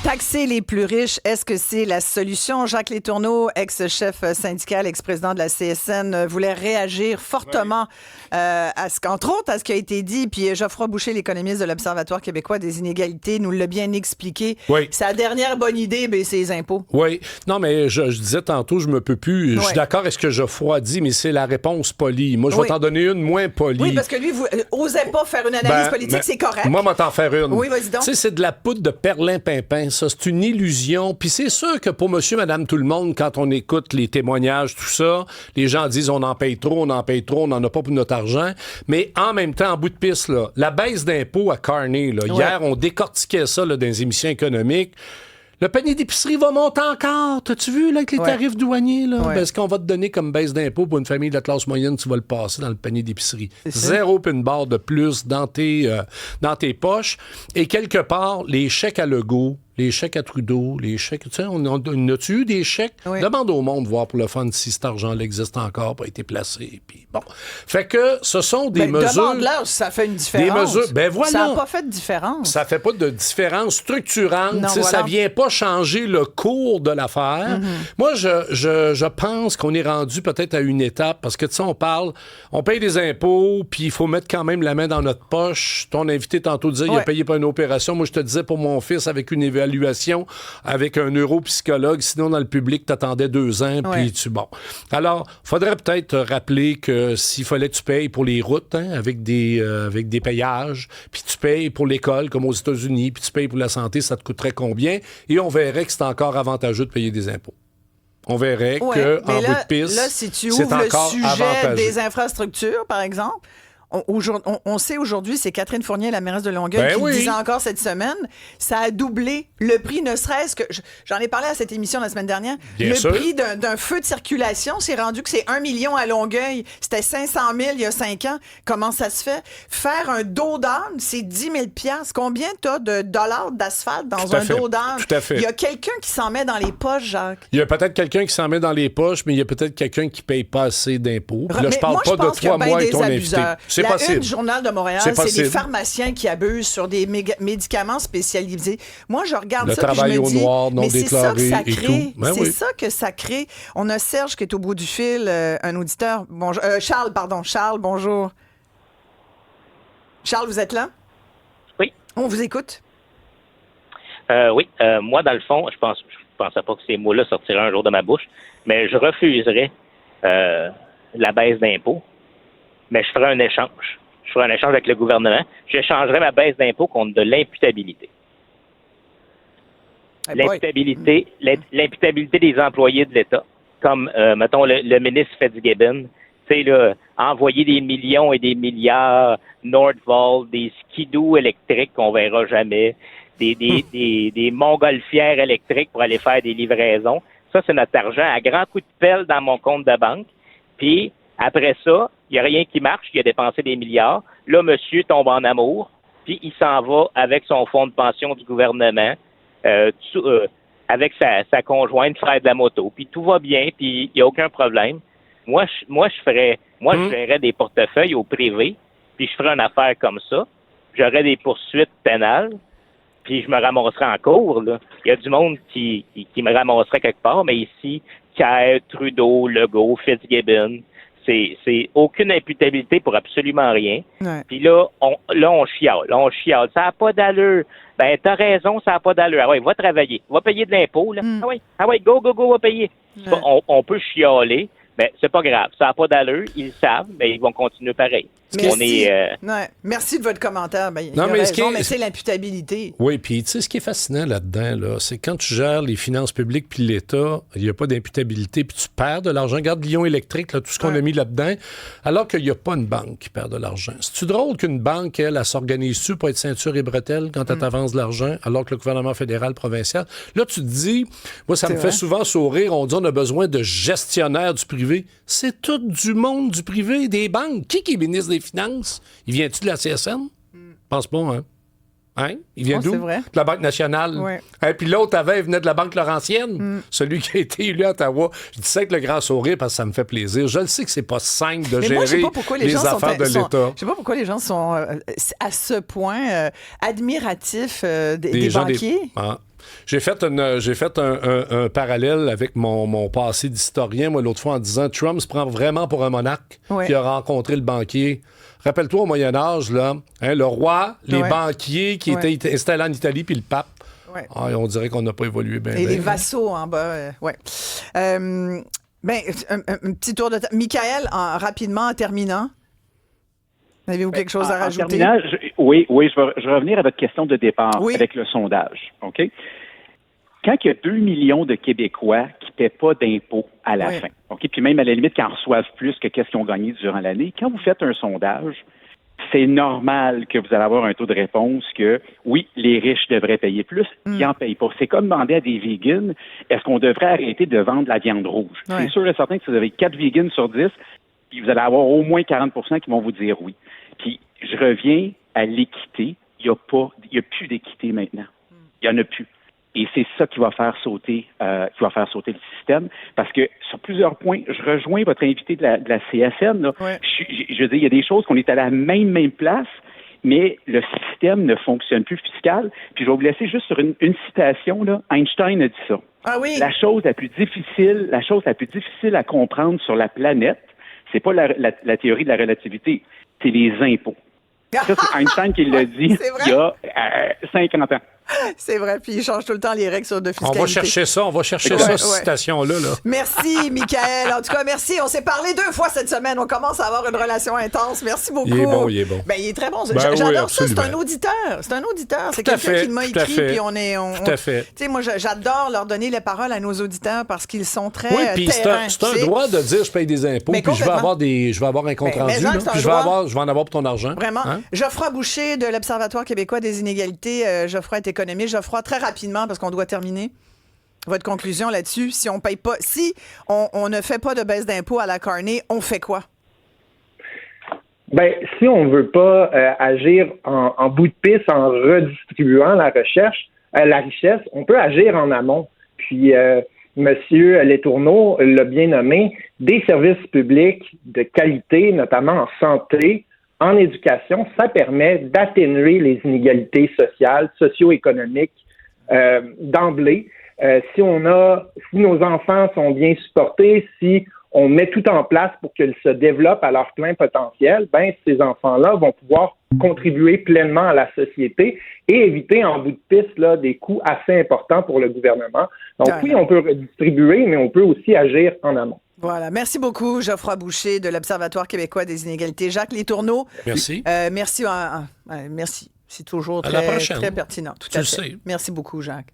Taxer les plus riches, est-ce que c'est la solution? Jacques Letourneau, ex-chef syndical, ex-président de la CSN, voulait réagir fortement entre autres, à ce qui a été dit. Puis Geoffroy Boucher, l'économiste de l'Observatoire québécois des inégalités, nous l'a bien expliqué. Oui. Sa dernière bonne idée, c'est les impôts. Oui. Non, mais je disais tantôt, je me peux plus. Je suis d'accord avec ce que Geoffroy dit, mais c'est la réponse polie. Moi, je vais t'en donner une moins polie. Oui, parce que lui, vous osez pas faire une analyse politique, c'est correct. Moi, je vais t'en faire une. Oui, vas-y donc. Tu sais, c'est de la poudre de perlimpinpin, ça. C'est une illusion. Puis c'est sûr que pour monsieur, madame, tout le monde, quand on écoute les témoignages, tout ça, les gens disent on en paye trop, on n'en a pas pour notre argent. Mais en même temps, en bout de piste, là, la baisse d'impôts à Carney, là, hier, on décortiquait ça là, dans les émissions économiques. Le panier d'épicerie va monter encore. T'as-tu vu là, avec les tarifs douaniers? Là? Ben, ce qu'on va te donner comme baisse d'impôt pour une famille de la classe moyenne, tu vas le passer dans le panier d'épicerie. 0 pin bar de plus dans tes poches. Et quelque part, les chèques à Legault, les chèques à Trudeau, les chèques... Tu sais, on a-tu eu des chèques? Oui. Demande au monde, voir pour le fun, si cet argent-là existe encore, pas été placé. Puis bon. Fait que ce sont des mesures... Demande-leur si ça fait une différence. Des mesures... Ben voilà. Ça n'a pas fait de différence. Ça fait pas de différence structurante. Non, voilà. Ça vient pas changer le cours de l'affaire. Moi, je pense qu'on est rendu peut-être à une étape, parce que, tu sais, on paye des impôts, puis il faut mettre quand même la main dans notre poche. Ton invité tantôt disait, il a payé pas une opération. Moi, je te disais, pour mon fils, avec une évaluation, avec un neuropsychologue, sinon dans le public, t'attendais 2 ans, puis bon. Alors, faudrait peut-être rappeler que s'il fallait que tu payes pour les routes, avec des payages, puis tu payes pour l'école, comme aux États-Unis, puis tu payes pour la santé, ça te coûterait combien? Et on verrait que c'est encore avantageux de payer des impôts. On verrait qu'en bout de piste, là, si tu ouvres le sujet des infrastructures, par exemple, on sait aujourd'hui, c'est Catherine Fournier, la mairesse de Longueuil, qui disait encore cette semaine, ça a doublé le prix, ne serait-ce que... J'en ai parlé à cette émission la semaine dernière. Prix d'un feu de circulation, c'est rendu que c'est 1 million à Longueuil. C'était 500 000 il y a 5 ans. Comment ça se fait? Faire un dos d'âne, c'est 10 000 $. Combien t'as de dollars d'asphalte dans un dos d'âne? Tout à fait. Il y a quelqu'un qui s'en met dans les poches, Jacques. Il y a peut-être quelqu'un qui s'en met dans les poches, mais il y a peut-être quelqu'un qui paye pas assez d'impôts. Là, je parle pas de toi, moi et ton invité. C'est possible. Une du Journal de Montréal, c'est des pharmaciens qui abusent sur des médicaments spécialisés. Moi, je regarde ça et je me dis, noir, non mais c'est ça que ça crée. crée. Ça que ça crée. On a Serge qui est au bout du fil, un auditeur. Bonjour. Charles, bonjour. Charles, vous êtes là? Oui. On vous écoute. Oui. Moi, dans le fond, je pensais pas que ces mots-là sortiraient un jour de ma bouche, mais je refuserais la baisse d'impôts. Mais je ferai un échange. Je ferai un échange avec le gouvernement. J'échangerai ma baisse d'impôt contre de l'imputabilité. L'imputabilité des employés de l'État, comme, mettons, le ministre Fitzgibbon, tu sais, envoyer des millions et des milliards Nordvolt, des skidoo électriques qu'on verra jamais, des montgolfières électriques pour aller faire des livraisons. Ça, c'est notre argent à grands coups de pelle dans mon compte de banque. Puis, après ça, il n'y a rien qui marche, il a dépensé des milliards. Là, monsieur tombe en amour, puis il s'en va avec son fonds de pension du gouvernement, avec sa conjointe, faire de la moto. Puis tout va bien, puis il n'y a aucun problème. Moi, je ferais des portefeuilles au privé, puis je ferais une affaire comme ça. J'aurais des poursuites pénales, puis je me ramasserais en cours, là. Il y a du monde qui me ramasserait quelque part, mais ici, Kerr, Trudeau, Legault, Fitzgibbon, c'est aucune imputabilité pour absolument rien. Ouais. Puis là, on chiale. Ça n'a pas d'allure. Ben, t'as raison, ça n'a pas d'allure. Ah ouais, va travailler. Va payer de l'impôt, là. Ah ouais, go, va payer. Ouais. On peut chialer, mais c'est pas grave. Ça n'a pas d'allure, ils le savent, mais ils vont continuer pareil. Merci. Merci de votre commentaire. Ben, mais c'est l'imputabilité. Oui, puis tu sais, ce qui est fascinant là-dedans, là, c'est quand tu gères les finances publiques puis l'État, il n'y a pas d'imputabilité, puis tu perds de l'argent. Regarde Lyon Électrique, là, tout ce qu'on a mis là-dedans, alors qu'il n'y a pas une banque qui perd de l'argent. C'est-tu drôle qu'une banque, elle s'organise-tu pour être ceinture et bretelle quand elle t'avance de l'argent, alors que le gouvernement fédéral, provincial? Là, tu te dis, moi, ça me fait souvent sourire, on dit on a besoin de gestionnaires du privé. C'est tout du monde du privé, des banques. Qui est ministre des Finances? Il vient-tu de la CSN? Je pense pas, hein? Il vient d'où? Vrai. De la Banque nationale. Ouais. Et puis l'autre il venait de la Banque Laurentienne, celui qui a été élu à Ottawa. Je dis ça avec le grand sourire parce que ça me fait plaisir. Je le sais que c'est pas simple de gérer les affaires de l'État. Je sais pas pourquoi les gens sont à ce point admiratifs des banquiers. J'ai fait un parallèle avec mon passé d'historien, moi, l'autre fois, en disant Trump se prend vraiment pour un monarque qui a rencontré le banquier. Rappelle-toi, au Moyen-Âge, là, le roi, les banquiers qui étaient installés en Italie, puis le pape. Ouais. On dirait qu'on n'a pas évolué bien. Et les vassaux en bas, un petit tour de temps. Michael, rapidement, en terminant, avez-vous quelque chose à rajouter? En terminant, je vais revenir à votre question de départ avec le sondage. OK? Quand il y a 2 millions de Québécois qui ne paient pas d'impôts à la fin, OK? Puis même à la limite, qui en reçoivent plus que qu'est-ce qu'ils ont gagné durant l'année, quand vous faites un sondage, c'est normal que vous allez avoir un taux de réponse que, oui, les riches devraient payer plus, ils n'en payent pas. C'est comme demander à des vegans, est-ce qu'on devrait arrêter de vendre la viande rouge? C'est sûr et certain que si vous avez 4 vegans sur 10, puis vous allez avoir au moins 40 qui vont vous dire oui. Puis je reviens à l'équité. Il n'y a plus d'équité maintenant. Il n'y en a plus. Et c'est ça qui va faire sauter le système. Parce que sur plusieurs points, je rejoins votre invité de la CSN. Là. Je veux dire, il y a des choses qu'on est à la même place, mais le système ne fonctionne plus fiscal. Puis je vais vous laisser juste sur une citation. Là. Einstein a dit ça. Ah oui? La chose la plus difficile à comprendre sur la planète, c'est pas la théorie de la relativité, c'est les impôts. Ça, c'est Einstein qui l'a dit il y a 50 ans. C'est vrai, puis il change tout le temps les règles de fiscalité. On va chercher ça, cette citation-là. Là. Merci, Michael. En tout cas, merci. On s'est parlé 2 fois cette semaine. On commence à avoir une relation intense. Merci beaucoup. Il est bon. Ben, il est très bon. J'adore ça. C'est un auditeur. C'est quelqu'un qui m'a écrit. Puis tout à fait. Tu sais, moi, j'adore leur donner la parole à nos auditeurs parce qu'ils sont très puis terrain. c'est un droit de dire je paye des impôts, puis je vais avoir un compte rendu, puis je vais en avoir pour ton argent. Vraiment. Hein? Geoffroy Boucher de l'Observatoire québécois des inégalités. Geoffroy est économiste. Geoffroy, très rapidement, parce qu'on doit terminer, votre conclusion là-dessus. Si on paye pas, si on ne fait pas de baisse d'impôts à la Carney, on fait quoi? Ben, si on ne veut pas agir en bout de piste en redistribuant la richesse, on peut agir en amont. Puis, Monsieur Letourneau l'a bien nommé, des services publics de qualité, notamment en santé, en éducation, ça permet d'atténuer les inégalités sociales, socio-économiques d'emblée. Si nos enfants sont bien supportés, si on met tout en place pour qu'ils se développent à leur plein potentiel, ben ces enfants-là vont pouvoir contribuer pleinement à la société et éviter en bout de piste là, des coûts assez importants pour le gouvernement. Donc oui, on peut redistribuer, mais on peut aussi agir en amont. Voilà. Merci beaucoup, Geoffroy Boucher de l'Observatoire québécois des inégalités. Jacques Letourneau. Merci. Merci. Merci. C'est toujours très pertinent. Tout à fait. Merci beaucoup, Jacques.